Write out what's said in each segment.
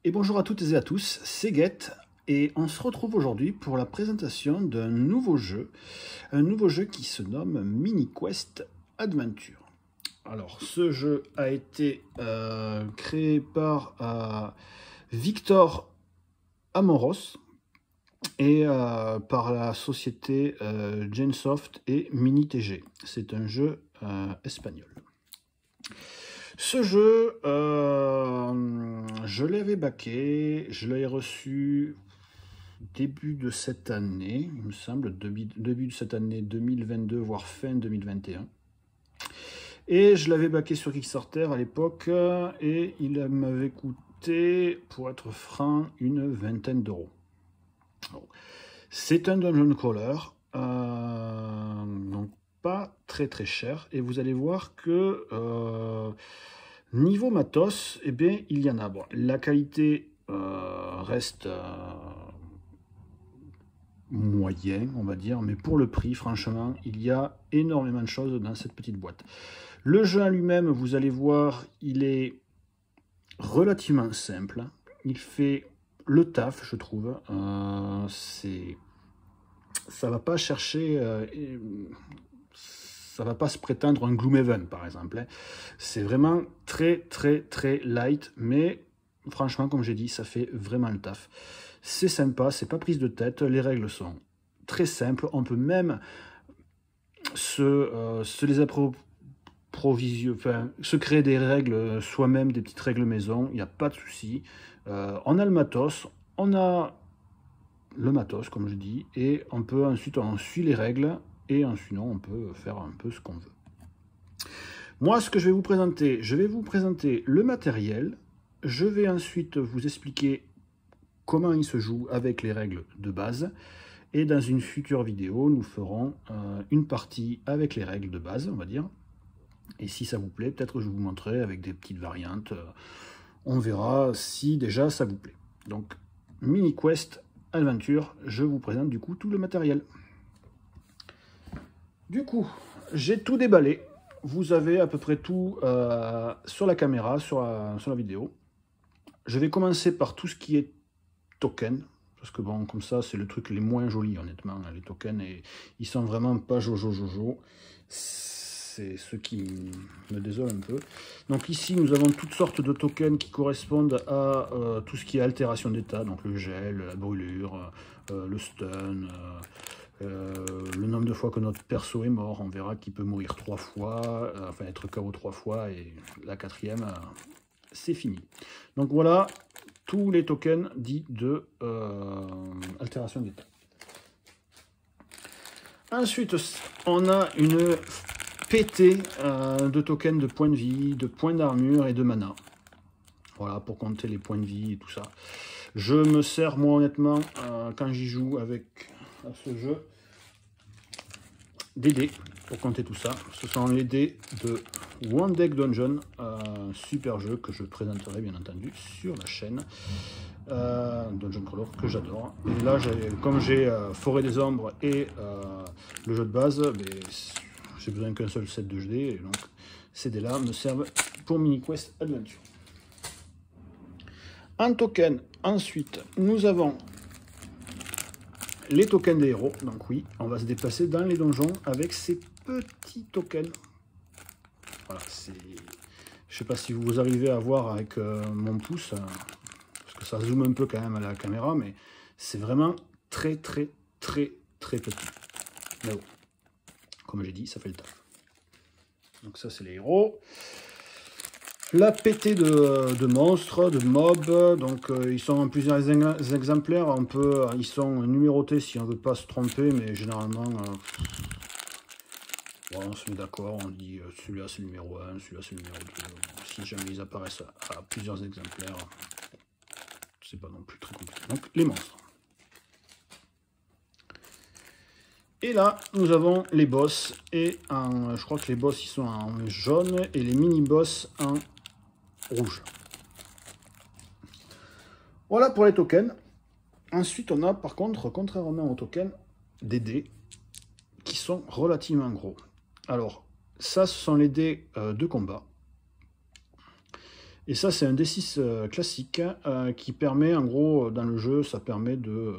Et bonjour à toutes et à tous, c'est Get et on se retrouve aujourd'hui pour la présentation d'un nouveau jeu, un nouveau jeu qui se nomme Mini Quest Adventure. Alors ce jeu a été créé par Victor Amoros et par la société Gensoft et MiniTG. C'est un jeu espagnol. Ce jeu, je l'avais backé, je l'avais reçu début de cette année, il me semble, début de cette année 2022, voire fin 2021. Et je l'avais backé sur Kickstarter à l'époque, et il m'avait coûté, pour être franc, une vingtaine d'euros. C'est un dungeon crawler, donc pas très cher, et vous allez voir que niveau matos, eh bien, il y en a. Bon, la qualité reste moyenne, on va dire, mais pour le prix, franchement, il y a énormément de choses dans cette petite boîte. Le jeu en lui-même, vous allez voir, il est relativement simple. Il fait le taf, je trouve. Ça va pas chercher... ça va pas se prétendre un Gloomhaven par exemple. C'est vraiment très light, mais franchement, comme j'ai dit, ça fait vraiment le taf. C'est sympa, c'est pas prise de tête, les règles sont très simples. On peut même se les se créer des règles soi-même, des petites règles maison, il n'y a pas de souci. On a le matos, on a le matos, comme je dis, et on peut ensuite, on suit les règles, et sinon on peut faire un peu ce qu'on veut. Moi, ce que je vais vous présenter le matériel. Je vais ensuite vous expliquer comment il se joue avec les règles de base. Et dans une future vidéo, nous ferons une partie avec les règles de base, on va dire. Et si ça vous plaît, peut-être je vous montrerai avec des petites variantes. On verra si déjà ça vous plaît. Donc, Mini Quest Adventure, je vous présente du coup tout le matériel. Du coup, j'ai tout déballé. Vous avez à peu près tout sur la caméra, sur la vidéo. Je vais commencer par tout ce qui est token. Parce que bon, comme ça, c'est le truc les moins jolis, honnêtement. Les tokens, et ils sont vraiment pas jojo. C'est ce qui me désole un peu. Donc ici, nous avons toutes sortes de tokens qui correspondent à tout ce qui est altération d'état. Donc le gel, la brûlure, le stun, le nombre de fois que notre perso est mort. On verra qu'il peut mourir 3 fois, enfin être KO 3 fois, et la 4e, c'est fini. Donc voilà tous les tokens dits de altération d'état. Ensuite, on a une pétée de tokens de points de vie, de points d'armure et de mana. Voilà, pour compter les points de vie et tout ça. Je me sers, moi, honnêtement, quand j'y joue à ce jeu, des dés pour compter tout ça. Ce sont les dés de One Deck Dungeon, un super jeu que je présenterai bien entendu sur la chaîne. Dungeon Crawler que j'adore. Et là, comme j'ai Forêt des Ombres et le jeu de base, j'ai besoin qu'un seul set de dés, et donc ces dés là me servent pour Mini Quest Adventure. En token, ensuite, nous avons les tokens des héros. Donc oui, on va se déplacer dans les donjons avec ces petits tokens. Voilà, je sais pas si vous arrivez à voir avec mon pouce, parce que ça zoome un peu quand même à la caméra, mais c'est vraiment très petit. Mais bon, comme j'ai dit, ça fait le taf. Donc ça, c'est les héros. La pétée de monstres, de mobs, donc ils sont en plusieurs exemplaires, ils sont numérotés si on ne veut pas se tromper, mais généralement, on se met d'accord, on dit celui-là c'est le numéro 1, celui-là c'est le numéro 2, si jamais ils apparaissent à plusieurs exemplaires, c'est pas non plus très compliqué. Donc les monstres. Et là, nous avons les boss, et je crois que les boss ils sont en jaune, et les mini-boss en rouge. Voilà pour les tokens. Ensuite, on a par contre, contrairement aux tokens, des dés qui sont relativement gros. Alors, ça, ce sont les dés de combat. Et ça, c'est un D6 classique qui permet, en gros, dans le jeu, ça permet de...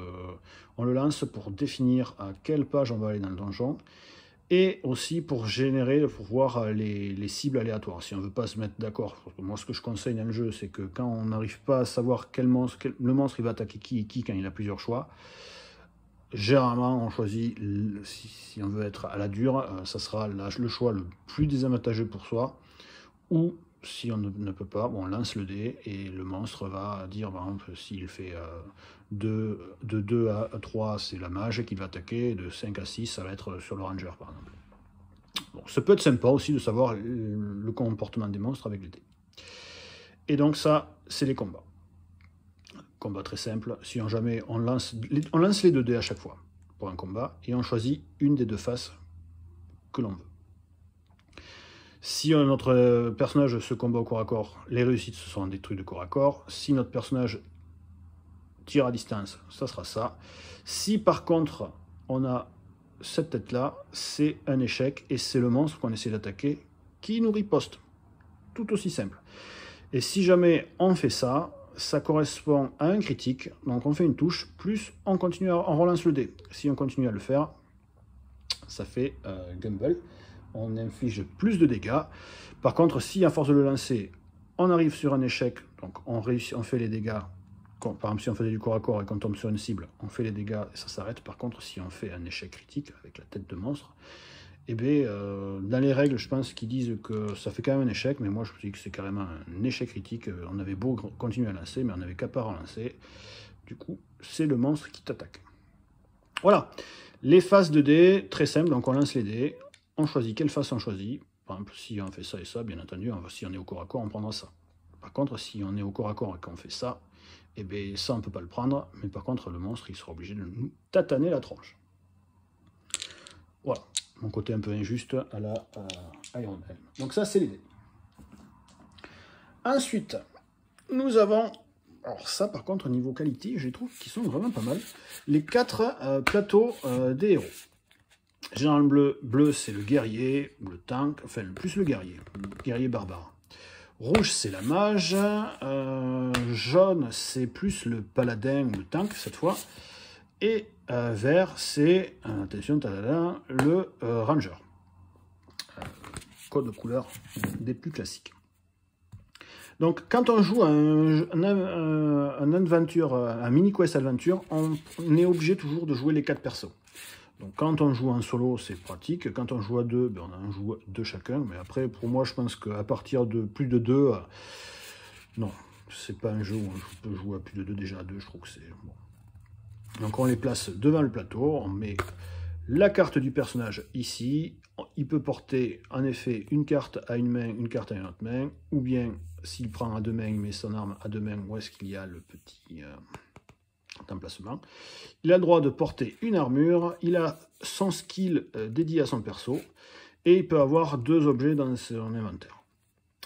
on le lance pour définir à quelle page on va aller dans le donjon, et aussi pour générer, pour voir les cibles aléatoires, si on ne veut pas se mettre d'accord. Moi, ce que je conseille dans le jeu, c'est que quand on n'arrive pas à savoir le monstre il va attaquer qui et qui quand il a plusieurs choix, généralement, on choisit, si on veut être à la dure, ça sera le choix le plus désavantageux pour soi, ou si on ne peut pas, bon, on lance le dé et le monstre va dire, par exemple, s'il fait de 2 à 3, c'est la mage qui va attaquer, de 5 à 6, ça va être sur le ranger, par exemple. Bon, ça peut être sympa aussi de savoir le comportement des monstres avec les dés. Et donc ça, c'est les combats. Combat très simple, si on lance les 2 dés à chaque fois pour un combat, et on choisit une des 2 faces que l'on veut. Si notre personnage se combat au corps à corps, les réussites ce sont des trucs de corps à corps. Si notre personnage tire à distance, ça sera ça. Si par contre on a cette tête-là, c'est un échec et c'est le monstre qu'on essaie d'attaquer qui nous riposte. Tout aussi simple. Et si jamais on fait ça, ça correspond à un critique, donc on fait une touche, plus on relance le dé. Si on continue à le faire, ça fait Gumble, on inflige plus de dégâts. Par contre, si à force de le lancer, on arrive sur un échec, donc on fait les dégâts, par exemple si on faisait du corps à corps et qu'on tombe sur une cible, on fait les dégâts et ça s'arrête. Par contre, si on fait un échec critique avec la tête de monstre, eh bien, dans les règles, je pense qu'ils disent que ça fait quand même un échec, mais moi je dis que c'est carrément un échec critique. On avait beau continuer à lancer, mais on n'avait qu'à pas relancer. Du coup, c'est le monstre qui t'attaque. Voilà, les faces de dés, très simple, donc on lance les dés, on choisit quelle face on choisit. Par exemple, si on fait ça et ça, bien entendu, si on est au corps à corps, on prendra ça. Par contre, si on est au corps à corps et qu'on fait ça, eh bien ça on ne peut pas le prendre, mais par contre le monstre il sera obligé de nous tataner la tronche. Voilà. Mon côté un peu injuste à la Iron Man. Donc ça, c'est les dés. Ensuite, nous avons... Alors ça, par contre, niveau qualité, je trouve qu'ils sont vraiment pas mal. Les 4 plateaux des héros. Général bleu, c'est le guerrier, ou le tank, enfin, plus le guerrier barbare. Rouge, c'est la mage. Jaune, c'est plus le paladin ou le tank, cette fois. Et vert, c'est, attention, le ranger. Code de couleur des plus classiques. Donc, quand on joue un mini quest adventure, on est obligé toujours de jouer les 4 persos. Donc, quand on joue en solo, c'est pratique. Quand on joue à 2, ben, on en joue 2 chacun. Mais après, pour moi, je pense qu'à partir de plus de 2, non, c'est pas un jeu où on peut jouer à plus de 2. Déjà à 2, je trouve que c'est bon. Donc on les place devant le plateau, on met la carte du personnage ici, il peut porter en effet une carte à une main, une carte à une autre main, ou bien s'il prend à 2 mains, il met son arme à 2 mains, où est-ce qu'il y a le petit emplacement. Il a le droit de porter une armure, il a son skill dédié à son perso, et il peut avoir 2 objets dans son inventaire.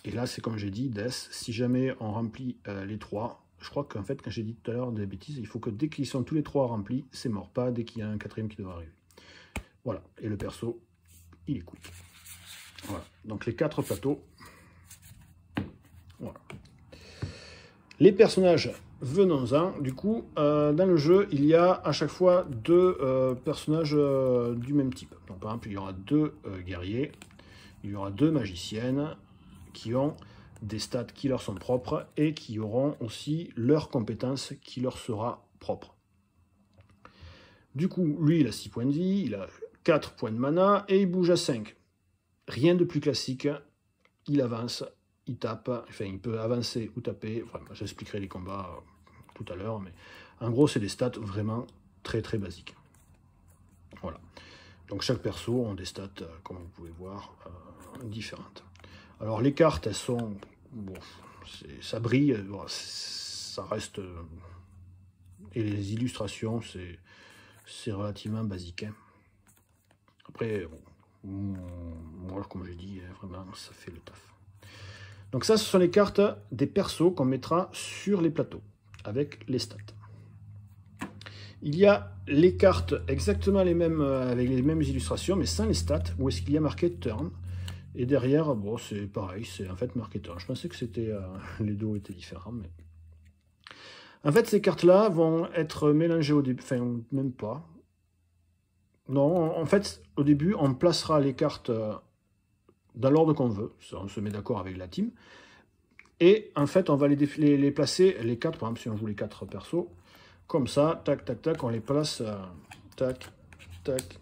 Et là c'est comme j'ai dit, Death, si jamais on remplit les 3, je crois qu'en fait, quand j'ai dit tout à l'heure des bêtises, il faut que dès qu'ils sont tous les 3 remplis, c'est mort. Pas dès qu'il y a un 4e qui doit arriver. Voilà. Et le perso, il écoute. Voilà. Donc les 4 plateaux. Voilà. Les personnages, venons-en. Du coup, dans le jeu, il y a à chaque fois 2 personnages du même type. Donc par exemple, il y aura 2 guerriers. Il y aura 2 magiciennes qui ont des stats qui leur sont propres et qui auront aussi leur compétence qui leur sera propre. Du coup, lui, il a 6 points de vie, il a 4 points de mana et il bouge à 5. Rien de plus classique, il avance, il tape, enfin il peut avancer ou taper, enfin, j'expliquerai les combats tout à l'heure, mais en gros c'est des stats vraiment très très basiques. Voilà. Donc chaque perso a des stats, comme vous pouvez voir, différentes. Alors les cartes, elles sont... Bon, ça brille, ça reste... et les illustrations, c'est relativement basique. Hein. Après, bon, moi, comme j'ai dit, vraiment, ça fait le taf. Donc ça, ce sont les cartes des persos qu'on mettra sur les plateaux, avec les stats. Il y a les cartes exactement les mêmes, avec les mêmes illustrations, mais sans les stats, où est-ce qu'il y a marqué Turn. Et derrière, bon, c'est pareil, c'est en fait marqué turn. Je pensais que c'était les dos étaient différents, mais... En fait, ces cartes-là vont être mélangées au début, enfin, même pas. Non, en fait, au début, on placera les cartes dans l'ordre qu'on veut. Ça, on se met d'accord avec la team. Et en fait, on va les placer, les 4, par exemple, si on joue les 4 persos, comme ça, tac, tac, tac, on les place, tac, tac,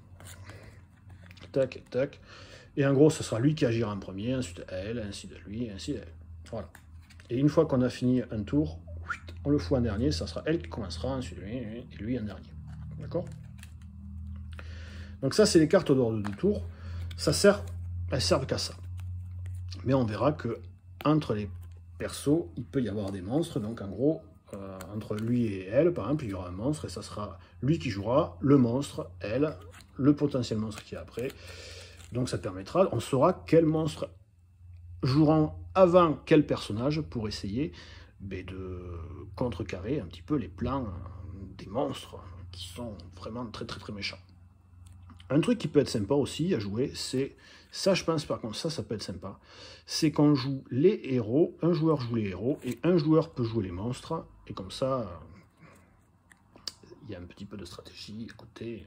tac, tac. Et en gros, ce sera lui qui agira en premier, ensuite elle, ainsi de lui, ainsi d'elle. Voilà. Et une fois qu'on a fini un tour, on le fout en dernier, ça sera elle qui commencera, ensuite lui, et lui en dernier. D'accord? Donc ça, c'est les cartes d'ordre du tour. Elles servent qu'à ça. Mais on verra que entre les persos, il peut y avoir des monstres. Donc en gros, entre lui et elle, par exemple, il y aura un monstre et ça sera lui qui jouera, le monstre, elle, le potentiel monstre qui est après. Donc ça permettra, on saura quel monstre joueront avant quel personnage pour essayer de contrecarrer un petit peu les plans des monstres qui sont vraiment très très très méchants. Un truc qui peut être sympa aussi à jouer, c'est, ça je pense par contre, ça peut être sympa, c'est qu'on joue les héros, un joueur joue les héros, et un joueur peut jouer les monstres, et comme ça, il y a un petit peu de stratégie à côté.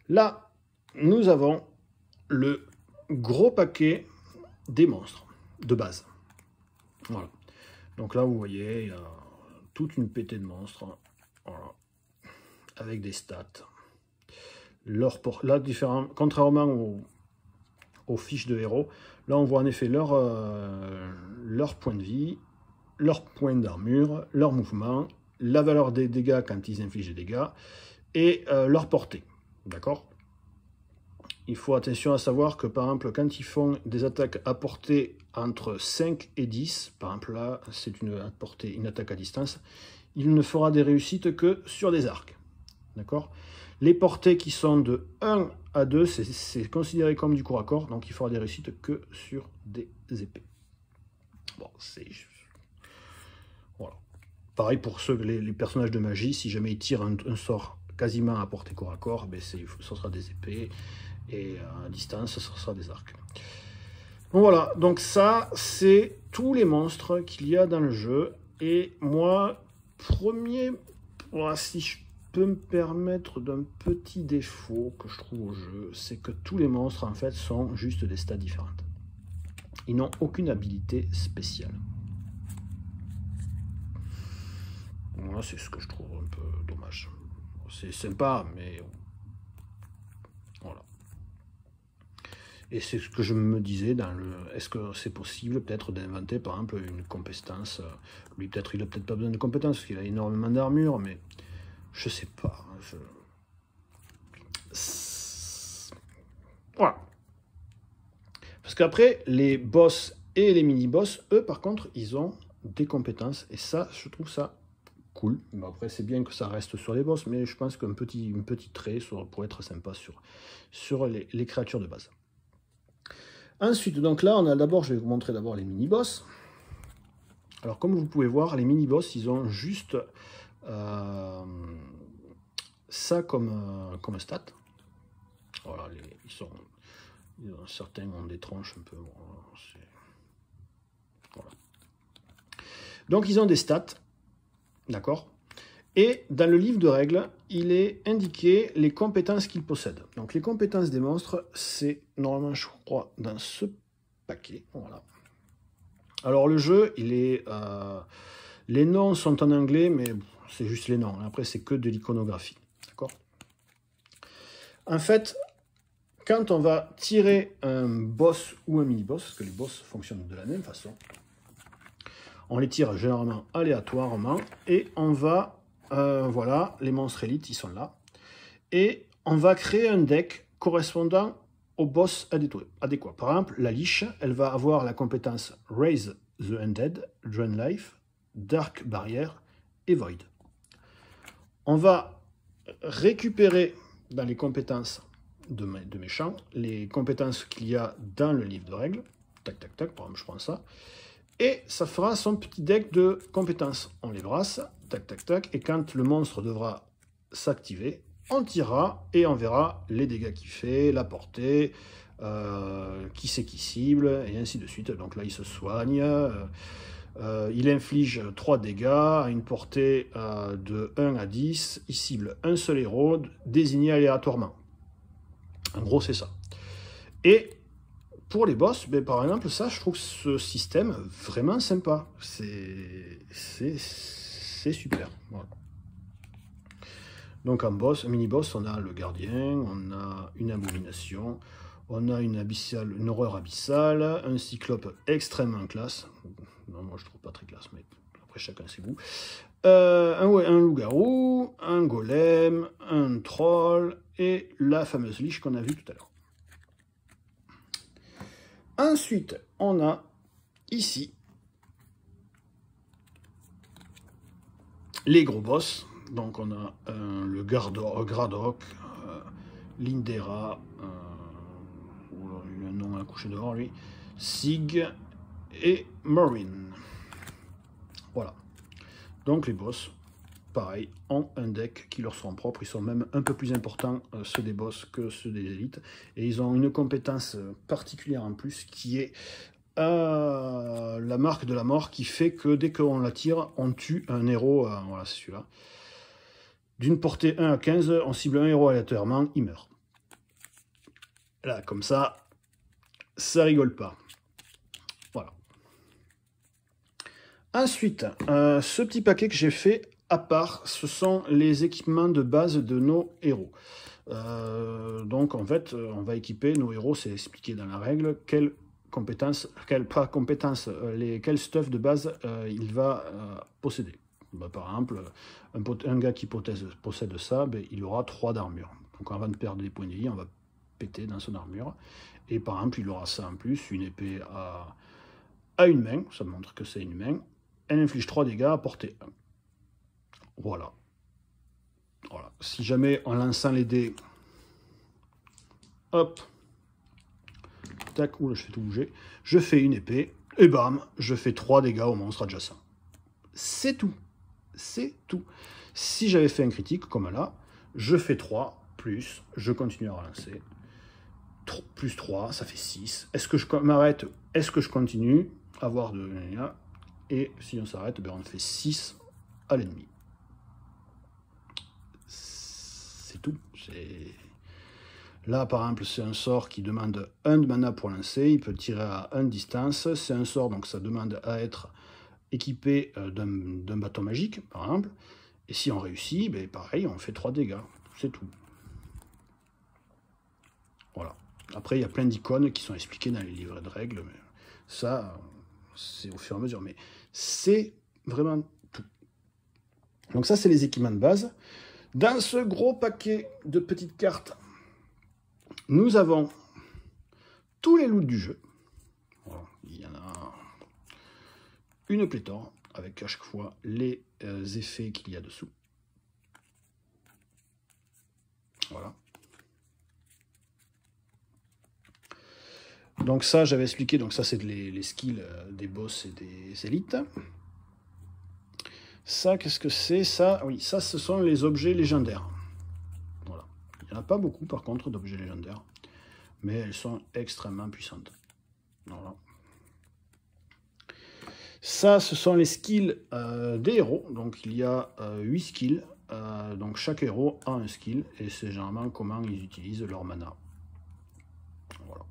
Là, nous avons le gros paquet des monstres de base. Voilà. Donc là, vous voyez, il y a toute une pétée de monstres. Voilà. Avec des stats. Là, contrairement aux fiches de héros, là on voit en effet leur point de vie, leur point d'armure, leur mouvement, la valeur des dégâts quand ils infligent des dégâts, et leur portée. D'accord? Il faut attention à savoir que par exemple, quand ils font des attaques à portée entre 5 et 10, par exemple là, c'est une attaque à distance, il ne fera des réussites que sur des arcs. D'accord? Les portées qui sont de 1 à 2, c'est considéré comme du corps à corps, donc il fera des réussites que sur des épées. Bon, c'est... Voilà. Pareil pour les personnages de magie, si jamais ils tirent un sort quasiment à portée corps à corps, ce sera des épées, et à distance, ce sera des arcs. Bon, voilà, donc ça, c'est tous les monstres qu'il y a dans le jeu, et moi, voilà, si je peux me permettre d'un petit défaut que je trouve au jeu, c'est que tous les monstres en fait sont juste des stats différentes. Ils n'ont aucune habilité spéciale. Voilà, c'est ce que je trouve un peu dommage. C'est sympa, mais voilà. Et c'est ce que je me disais dans le... Est-ce que c'est possible peut-être d'inventer par exemple une compétence? Lui peut-être il n'a peut-être pas besoin de compétences parce qu'il a énormément d'armure, mais je sais pas. Voilà. Parce qu'après, les boss et les mini-boss, eux, par contre, ils ont des compétences. Et ça, je trouve ça cool. Bon, après, c'est bien que ça reste sur les boss, mais je pense qu'un petit trait pourrait être sympa sur les créatures de base. Ensuite, donc là, on a d'abord, je vais vous montrer d'abord les mini-boss. Alors, comme vous pouvez voir, les mini-boss, ils ont juste... ça comme stat. Voilà, certains ont des tranches un peu. Voilà. Donc ils ont des stats, d'accord. Et dans le livre de règles, il est indiqué les compétences qu'ils possèdent. Donc les compétences des monstres, c'est normalement, je crois, dans ce paquet. Voilà. Alors le jeu, il est, les noms sont en anglais, mais c'est juste les noms. Après, c'est que de l'iconographie. D'accord? En fait, quand on va tirer un boss ou un mini-boss, parce que les boss fonctionnent de la même façon, on les tire généralement aléatoirement, et on va... voilà, les monstres élites, ils sont là. Et on va créer un deck correspondant au boss adéquat. Par exemple, la liche, elle va avoir la compétence Raise the Undead, Drain Life, Dark Barrier et Void. On va récupérer dans les compétences de méchants les compétences qu'il y a dans le livre de règles. Tac, tac, tac, par exemple, je prends ça. Et ça fera son petit deck de compétences. On les brasse, tac, tac, tac, et quand le monstre devra s'activer, on tirera et on verra les dégâts qu'il fait, la portée, qui c'est qui cible, et ainsi de suite. Donc là, il se soigne. Il inflige 3 dégâts à une portée de 1 à 10. Il cible un seul héros désigné aléatoirement. En gros, c'est ça. Et pour les boss, ben, par exemple, ça, je trouve ce système vraiment sympa. C'est super. Voilà. Donc en boss, mini-boss, on a le gardien, on a une abomination, on a une horreur abyssale, un cyclope extrêmement classe. Non, moi je trouve pas très classe, mais après chacun ses goûts. Un loup-garou, un golem, un troll et la fameuse liche qu'on a vue tout à l'heure. Ensuite, on a ici les gros boss. Donc on a le Gradok, Lindera, il a un nom à coucher dehors lui, Sig et Marine. Voilà. Donc les boss, pareil, ont un deck qui leur sont propres. Ils sont même un peu plus importants, ceux des boss, que ceux des élites. Et ils ont une compétence particulière en plus qui est la marque de la mort, qui fait que dès qu'on la tire, on tue un héros. Voilà, c'est celui-là. D'une portée 1 à 15, on cible un héros aléatoirement, il meurt. Là, comme ça rigole pas. Voilà. Ensuite, ce petit paquet que j'ai fait à part, ce sont les équipements de base de nos héros. Donc, en fait, on va équiper nos héros, c'est expliqué dans la règle, quelles stuff de base il va posséder. Bah, par exemple, un gars qui possède ça, ben, il aura 3 d'armure. Donc avant de perdre des points de vie, on va péter dans son armure. Et par exemple, il aura ça en plus, une épée à une main, ça montre que c'est une main. Elle inflige 3 dégâts à portée 1. Voilà. Voilà. Si jamais en lançant les dés, hop, tac, oula, je fais tout bouger, je fais une épée, et bam, je fais 3 dégâts au monstre adjacent. C'est tout. C'est tout. Si j'avais fait un critique, comme là, je fais 3, plus, je continue à relancer. Plus 3, ça fait 6. Est-ce que je m'arrête? Est-ce que je continue? Avoir de... Et si on s'arrête, ben on fait 6 à l'ennemi. C'est tout. Là, par exemple, c'est un sort qui demande 1 de mana pour lancer. Il peut tirer à 1 de distance. C'est un sort, donc ça demande à être équipé d'un bâton magique, par exemple. Et si on réussit, ben pareil, on fait 3 dégâts. C'est tout. Voilà. Après, il y a plein d'icônes qui sont expliquées dans les livrets de règles. Mais ça, c'est au fur et à mesure. Mais c'est vraiment tout. Donc ça, c'est les équipements de base. Dans ce gros paquet de petites cartes, nous avons tous les loots du jeu. Voilà. Il y en a une pléthore, avec à chaque fois les effets qu'il y a dessous. Voilà. Donc ça, j'avais expliqué, donc ça c'est les skills des boss et des élites. Ça, qu'est-ce que c'est? Ça, oui, ça, ce sont les objets légendaires. Voilà. Il n'y en a pas beaucoup, par contre, d'objets légendaires. Mais elles sont extrêmement puissantes. Voilà. Ça, ce sont les skills des héros. Donc, il y a 8 skills. Donc, chaque héros a un skill. Et c'est généralement comment ils utilisent leur mana. Voilà.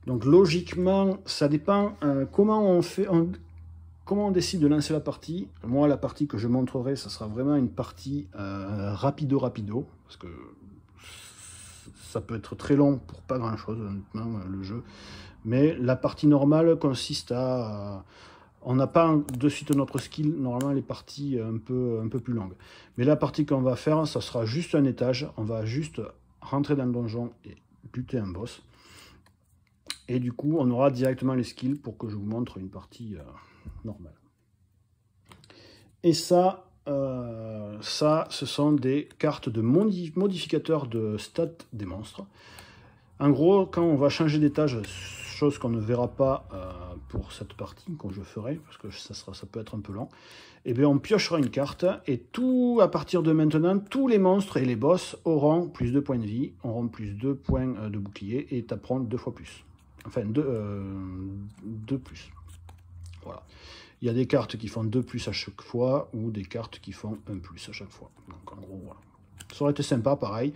Donc, logiquement, ça dépend comment on fait... Comment on décide de lancer la partie? Moi, la partie que je montrerai, ça sera vraiment une partie rapido, parce que ça peut être très long pour pas grand-chose, honnêtement, le jeu. Mais la partie normale consiste à... on n'a pas de suite notre skill, normalement les parties un peu plus longues. Mais la partie qu'on va faire, ça sera juste un étage, on va juste rentrer dans le donjon et buter un boss. Et du coup, on aura directement les skills pour que je vous montre une partie... normal. Et ça, ce sont des cartes de modificateurs de stats des monstres. En gros, quand on va changer d'étage, chose qu'on ne verra pas pour cette partie, quand je ferai, parce que ça peut être un peu lent, et bien on piochera une carte, et tout, à partir de maintenant, tous les monstres et les boss auront plus 2 points de vie, auront plus 2 points de bouclier, et taperont 2 fois plus. Enfin, 2 plus. Voilà. Il y a des cartes qui font 2 plus à chaque fois, ou des cartes qui font 1 plus à chaque fois. Donc en gros, voilà. Ça aurait été sympa, pareil,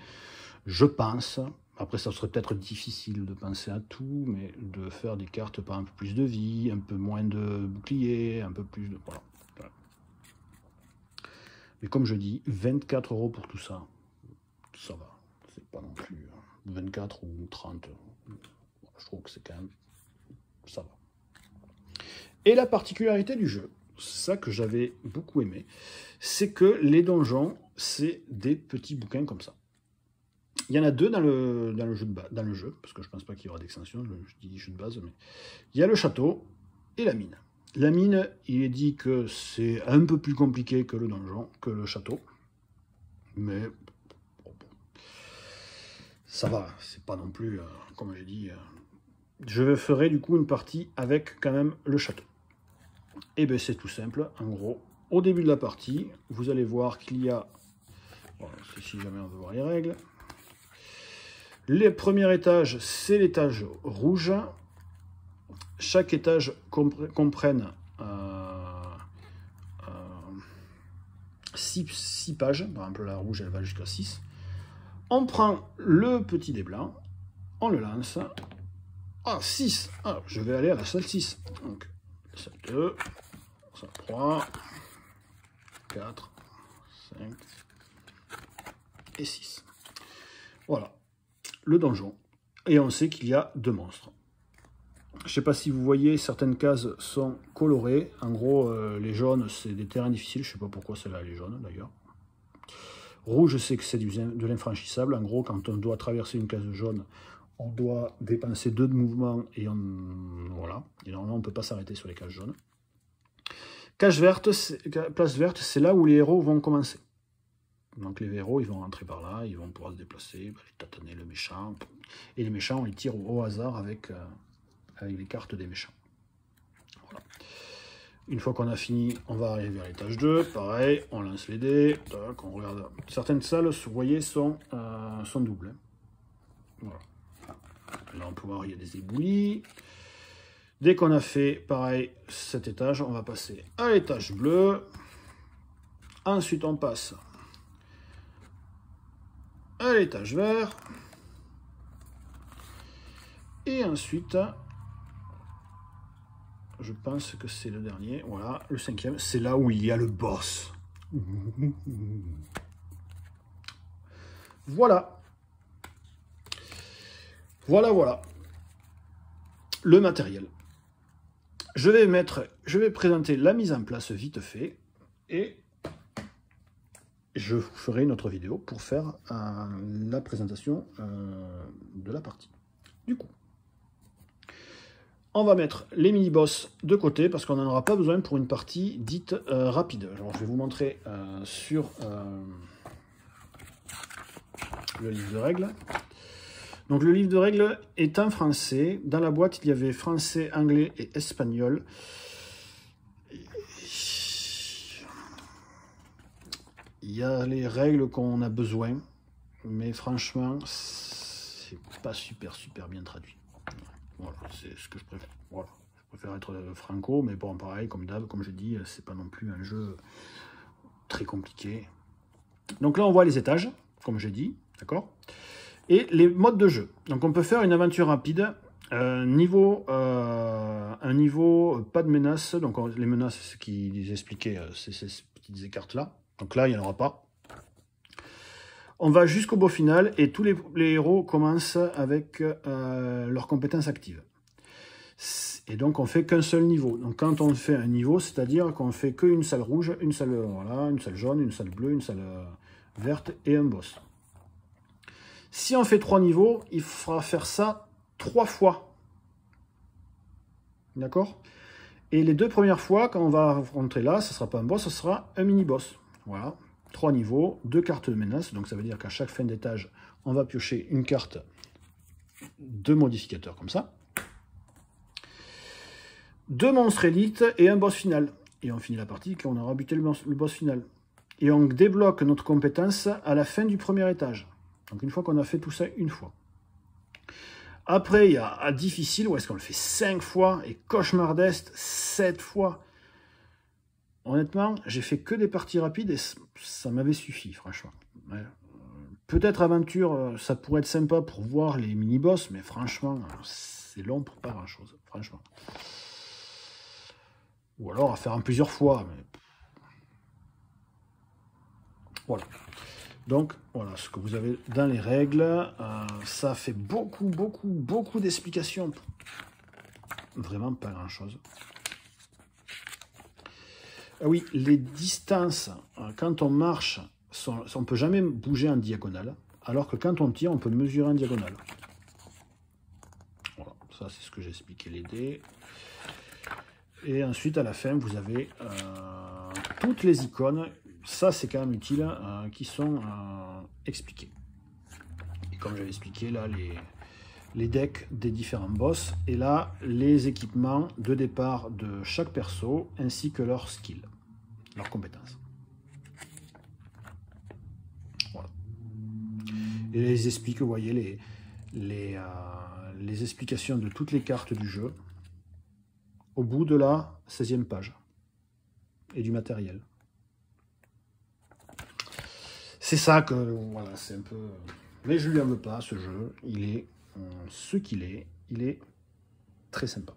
je pense. Après, ça serait peut-être difficile de penser à tout, mais de faire des cartes par un peu plus de vie, un peu moins de bouclier, un peu plus de... Voilà. Mais comme je dis, 24 € pour tout ça, ça va. C'est pas non plus 24 ou 30. Je trouve que c'est quand même... ça va. Et la particularité du jeu, c'est ça que j'avais beaucoup aimé, c'est que les donjons, c'est des petits bouquins comme ça. Il y en a 2 dans le jeu, parce que je ne pense pas qu'il y aura d'extension, je dis jeu de base, mais il y a le château et la mine. La mine, il est dit que c'est un peu plus compliqué que le donjon, que le château, mais bon, ça va, c'est pas non plus, comme j'ai dit, je ferai du coup une partie avec quand même le château. Et bien c'est tout simple, en gros, au début de la partie, vous allez voir qu'il y a, bon, si jamais on veut voir les règles, les premiers étages, c'est l'étage rouge. Chaque étage comprenne 6 pages. Par exemple, la rouge, elle va jusqu'à 6. On prend le petit dé blanc, on le lance. Ah, 6. Ah, je vais aller à la salle 6. Donc, salle 2, salle 3, 4, 5 et 6. Voilà. Le donjon, et on sait qu'il y a 2 monstres. Je ne sais pas si vous voyez, certaines cases sont colorées. En gros, les jaunes, c'est des terrains difficiles. Je ne sais pas pourquoi celle-là, elle est jaune, d'ailleurs. Rouge, je sais que c'est de l'infranchissable. En gros, quand on doit traverser une case jaune, on doit dépenser 2 de mouvement, et voilà. Et normalement, on ne peut pas s'arrêter sur les cases jaunes. Place verte, c'est là où les héros vont commencer. Donc les héros, ils vont rentrer par là, ils vont pouvoir se déplacer, aller tâtonner le méchant. Et les méchants, on les tire au hasard avec les cartes des méchants. Voilà. Une fois qu'on a fini, on va arriver à l'étage 2. Pareil, on lance les dés. Tac, on regarde. Certaines salles, vous voyez, sont doubles. Voilà. Là, on peut voir, il y a des éboulis. Dès qu'on a fait, pareil, cet étage, on va passer à l'étage bleu. Ensuite, on passe à l'étage vert, et ensuite, je pense que c'est le dernier, voilà, le 5e, c'est là où il y a le boss. Voilà. Voilà. Le matériel. Je vais présenter la mise en place vite fait, et je vous ferai une autre vidéo pour faire la présentation de la partie. Du coup, on va mettre les mini-boss de côté parce qu'on n'en aura pas besoin pour une partie dite rapide. Alors, je vais vous montrer sur le livre de règles. Donc le livre de règles est en français. Dans la boîte, il y avait français, anglais et espagnol. Il y a les règles qu'on a besoin, mais franchement, c'est pas super bien traduit. Voilà, c'est ce que je préfère. Voilà, je préfère être franco, mais bon, pareil, comme d'hab, comme je dis, c'est pas non plus un jeu très compliqué. Donc là, on voit les étages, comme j'ai dit, d'accord? Et les modes de jeu. Donc on peut faire une aventure rapide, un niveau pas de menaces. Donc les menaces, c'est ce qu'ils expliquaient, c'est ces petites écartes-là. Donc là, il n'y en aura pas. On va jusqu'au beau final et tous les héros commencent avec leurs compétences actives. Et donc on fait qu'un seul niveau. Donc quand on fait un niveau, c'est-à-dire qu'on fait qu'une salle rouge, une salle jaune, une salle bleue, une salle verte et un boss. Si on fait 3 niveaux, il faudra faire ça 3 fois. D'accord? Et les 2 premières fois, quand on va rentrer là, ce ne sera pas un boss, ce sera un mini-boss. Voilà. 3 niveaux, 2 cartes de menace. Donc ça veut dire qu'à chaque fin d'étage, on va piocher une carte 2 modificateurs comme ça. 2 monstres élites et un boss final. Et on finit la partie quand on aura buté le boss final. Et on débloque notre compétence à la fin du premier étage. Donc une fois qu'on a fait tout ça une fois. Après, il y a à difficile, où est-ce qu'on le fait 5 fois, et cauchemardesque 7 fois. Honnêtement, j'ai fait que des parties rapides et ça m'avait suffi, franchement. Ouais. Peut-être aventure, ça pourrait être sympa pour voir les mini-boss, mais franchement, c'est long pour pas grand-chose, franchement. Ou alors à faire en plusieurs fois. Mais... Voilà. Donc, voilà ce que vous avez dans les règles. Ça fait beaucoup d'explications. Vraiment pas grand-chose. Ah oui, les distances, quand on marche, on ne peut jamais bouger en diagonale, alors que quand on tire, on peut mesurer en diagonale. Voilà, ça c'est ce que j'ai expliqué les dés. Et ensuite, à la fin, vous avez toutes les icônes, ça c'est quand même utile, qui sont expliquées. Et comme j'avais expliqué, là, les decks des différents boss, et là, les équipements de départ de chaque perso, ainsi que leurs skills, leurs compétences. Voilà. Et les explique, vous voyez, les explications de toutes les cartes du jeu, au bout de la 16e page, et du matériel. C'est ça que, voilà, c'est un peu... Mais je lui en veux pas, ce jeu, il est ce qu'il est, il est très sympa.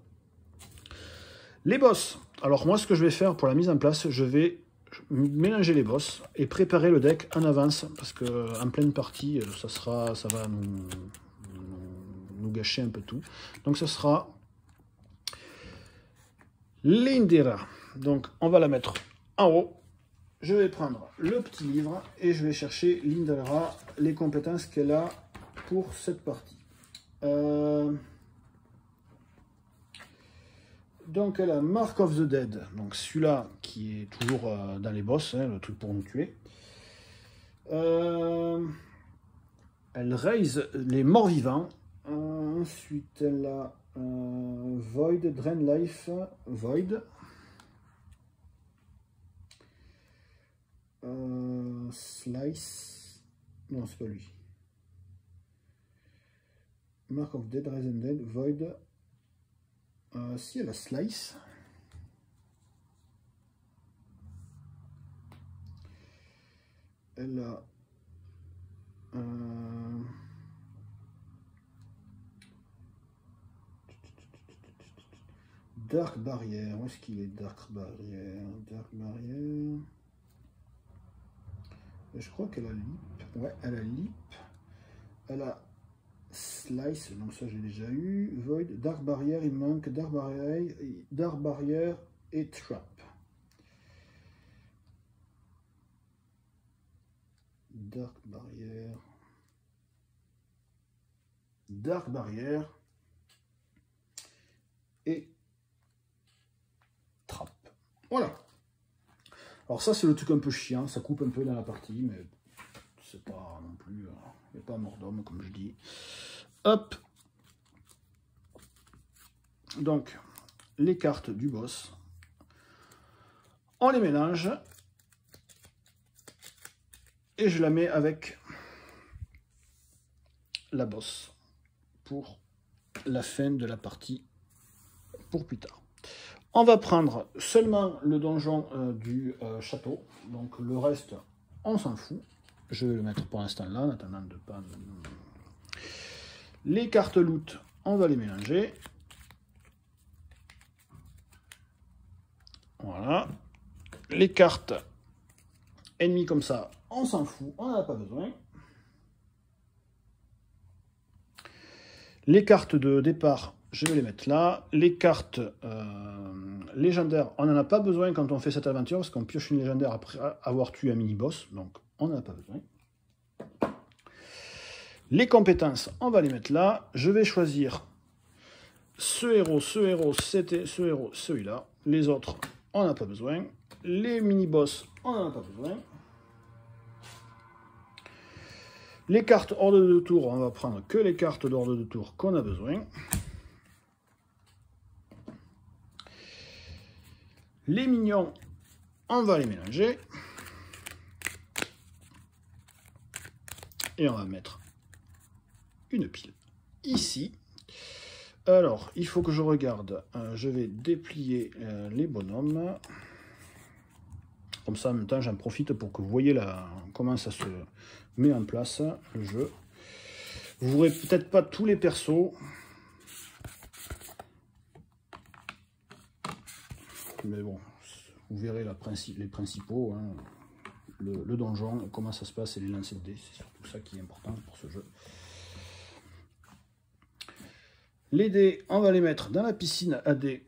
Les boss. Alors moi, ce que je vais faire pour la mise en place, je vais mélanger les boss et préparer le deck en avance, parce que en pleine partie, ça va nous gâcher un peu tout. Donc ça sera l'Indira. Donc on va la mettre en haut. Je vais prendre le petit livre et je vais chercher l'Indira, les compétences qu'elle a pour cette partie. Donc elle a Mark of the Dead, donc celui-là qui est toujours dans les boss, hein, le truc pour nous tuer. Elle raise les morts vivants. Ensuite elle a Void, Drain Life, Void. Slice. Non, c'est pas lui. Mark of Dead, Raise and Dead, Void. Si elle a Slice. Elle a Dark Barrière. Où est-ce qu'il est, Dark Barrière? Dark Barrière. Je crois qu'elle a Leap. Ouais, elle a Leap. Elle a Slice, donc ça j'ai déjà eu. Void, Dark Barrière, il manque Dark Barrière et Trap. Dark Barrière. Dark Barrière et Trap. Voilà. Alors ça c'est le truc un peu chiant, ça coupe un peu dans la partie, mais c'est pas non plus, il n'y a pas mort d'homme comme je dis. Hop. Donc les cartes du boss, on les mélange et je la mets avec la boss pour la fin de la partie pour plus tard. On va prendre seulement le donjon du château, donc le reste on s'en fout. Je vais le mettre pour l'instant là, en attendant de pas... Les cartes loot, on va les mélanger. Voilà. Les cartes ennemies comme ça, on s'en fout, on n'en a pas besoin. Les cartes de départ, je vais les mettre là. Les cartes légendaires, on n'en a pas besoin quand on fait cette aventure, parce qu'on pioche une légendaire après avoir tué un mini-boss, donc on n'en a pas besoin. Les compétences, on va les mettre là. Je vais choisir ce héros, celui-là. Les autres, on n'en a pas besoin. Les mini-boss, on n'en a pas besoin. Les cartes hors de 2 tours, on va prendre que les cartes d'hors de 2 tours qu'on a besoin. Les mignons, on va les mélanger. Et on va mettre une pile ici. Alors, il faut que je regarde. Je vais déplier les bonhommes. Comme ça, en même temps, j'en profite pour que vous voyez comment ça se met en place, le jeu. Vous verrez peut-être pas tous les persos. Mais bon, vous verrez les principaux. Hein. Le donjon, comment ça se passe et les lancers de dés. C'est surtout ça qui est important pour ce jeu. Les dés, on va les mettre dans la piscine à dés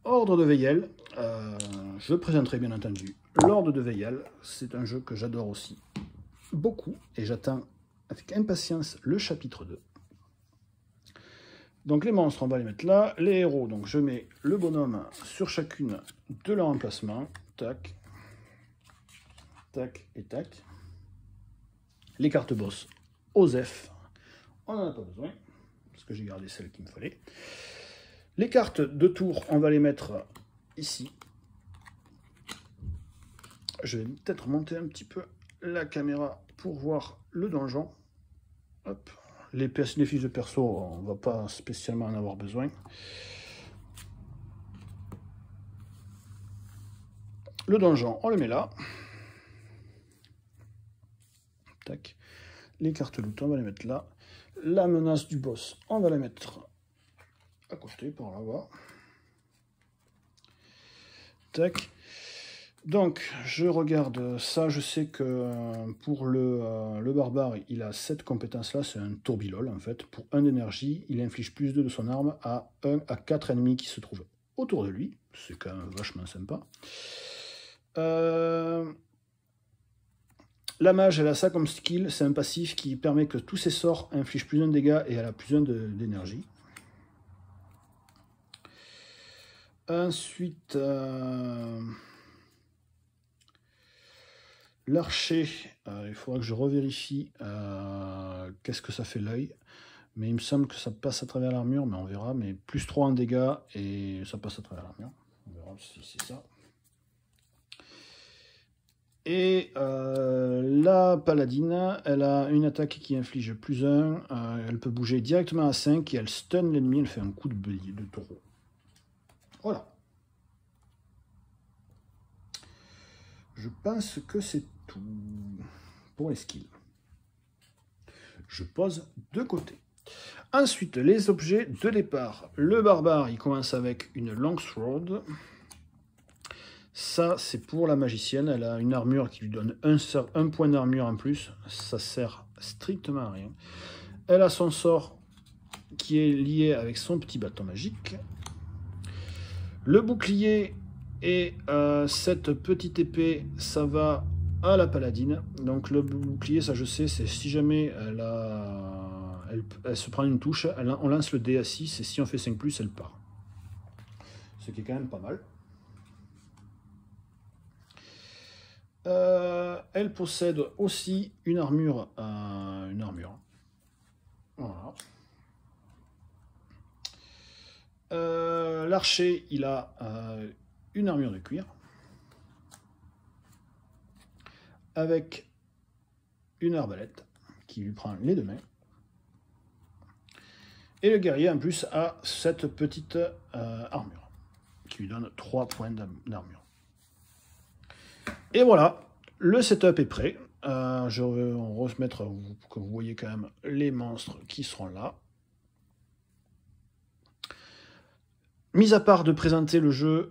ordre de Veyel. Je présenterai bien entendu l'ordre de Veyel. C'est un jeu que j'adore aussi beaucoup et j'attends avec impatience le chapitre 2. Donc les monstres, on va les mettre là. Les héros, donc je mets le bonhomme sur chacune de leurs emplacements. Tac, tac et tac. Les cartes boss, Osef, on n'en a pas besoin, parce que j'ai gardé celles qu'il me fallait. Les cartes de tour, on va les mettre ici. Je vais peut-être monter un petit peu la caméra pour voir le donjon. Hop. Les fiches de perso, on ne va pas spécialement en avoir besoin. Le donjon, on le met là. Tac. Les cartes loot, on va les mettre là. La menace du boss, on va la mettre à côté par là-bas. Tac. Donc, je regarde ça. Je sais que pour le barbare, il a cette compétence-là. C'est un tourbilol, en fait. Pour 1 d'énergie, il inflige plus 2 de son arme à 1 à 4 ennemis qui se trouvent autour de lui. C'est quand même vachement sympa. La mage, elle a ça comme skill. C'est un passif qui permet que tous ses sorts infligent plus 1 de dégâts et elle a plus 1 d'énergie. Ensuite, l'archer, il faudra que je revérifie qu'est-ce que ça fait l'œil. Mais il me semble que ça passe à travers l'armure, mais on verra. Mais plus 3 en dégâts et ça passe à travers l'armure. On verra si c'est ça. Et la paladine, elle a une attaque qui inflige plus 1. Elle peut bouger directement à 5 et elle stun l'ennemi. Elle fait un coup de bélier de taureau. Voilà. Je pense que c'est tout pour les skills. Je pose de côté. Ensuite, les objets de départ. Le barbare, il commence avec une longsword. Ça, c'est pour la magicienne. Elle a une armure qui lui donne un point d'armure en plus. Ça sert strictement à rien. Elle a son sort qui est lié avec son petit bâton magique. Le bouclier et cette petite épée, ça va à la paladine. Donc le bouclier, ça je sais, c'est si jamais elle se prend une touche, on lance le dé à 6 et si on fait 5+, elle part. Ce qui est quand même pas mal. Elle possède aussi une armure. Voilà. L'archer, il a une armure de cuir avec une arbalète qui lui prend les 2 mains. Et le guerrier, en plus, a cette petite armure qui lui donne 3 points d'armure. Et voilà, le setup est prêt. Je vais en remettre pour que vous voyez quand même les monstres qui seront là. Mis à part de présenter le jeu,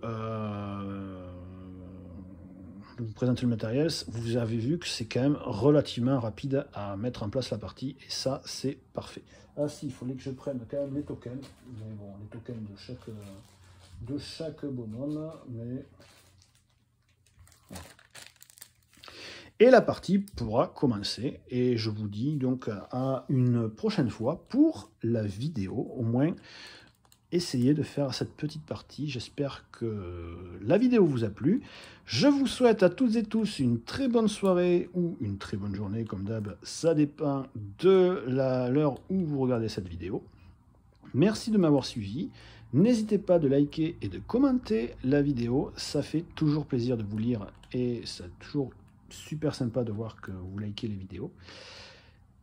de vous présenter le matériel, vous avez vu que c'est quand même relativement rapide à mettre en place la partie, et ça, c'est parfait. Ah si, il fallait que je prenne quand même les tokens, mais bon, les tokens de chaque bonhomme, mais... Et la partie pourra commencer, et je vous dis donc à une prochaine fois pour la vidéo, au moins... essayer de faire cette petite partie. J'espère que la vidéo vous a plu. Je vous souhaite à toutes et tous une très bonne soirée ou une très bonne journée, comme d'hab. Ça dépend de l'heure où vous regardez cette vidéo. Merci de m'avoir suivi. N'hésitez pas de liker et de commenter la vidéo. Ça fait toujours plaisir de vous lire et c'est toujours super sympa de voir que vous likez les vidéos.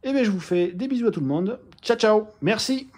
Et bien, je vous fais des bisous à tout le monde. Ciao, ciao. Merci.